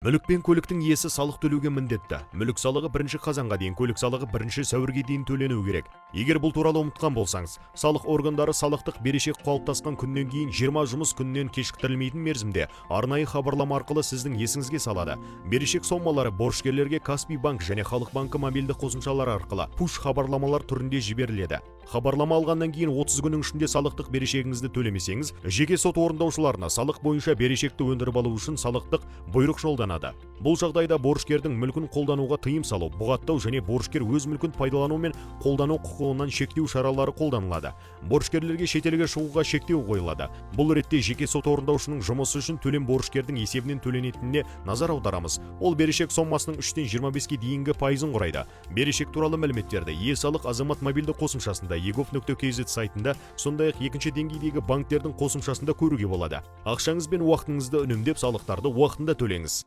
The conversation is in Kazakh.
Мүлік пен көліктің иесі салық төлеуге міндетті. Мүлік салығы 1 қазанға дейін, көлік салығы 1 сәуірге дейін төлену керек. Егер бұл туралы ұмытқан болсаңыз, салық органдары салықтық берешек қалыптасқан күннен кейін 20 жұмыс күнінен кешіктірілмейтін мерзімде арнайы хабарлама арқылы сіздің есіңізге салады. Берешек сомалары борышкерлерге Каспий банк және Халық банкі мобильді қосымшалары арқылы пуш хабарламалар түрінде жіберіледі. Хабарлама алғаннан кейін 30 күннің ішінде салықтық берешегіңізді төлемесеңіз, жеке сот орындаушыларына салық бойынша берешекті өндіріп алу үшін салықтық бұйрық жолданады. Бұл жағдайда борышкердің мүлкін қолдануға тыйым салу, бұғаттау және борышкер өз мүлкін пайдалану мен қолдану құқығынан шектеу шаралары қолданылады. Борышкерлерге шетелге шығуға шектеу қойылады. Бұл ретте жеке сот орындаушының жұмысы үшін төлем борышкердің есебінен төленетініне назар аударамыз. Ол берешек сомасының 3-тен 25-ке дейінгі пайызын құрайды. Берешек туралы мәліметтерді е-салық азамат мобильді қосымшасында egov.kz сайтында, сондай-ақ екінші деңгейдегі банктердің қосымшасында көруге болады. Ақшаңыз бен уақытыңызды үнемдеп салықтарды уақытында төлеңіз.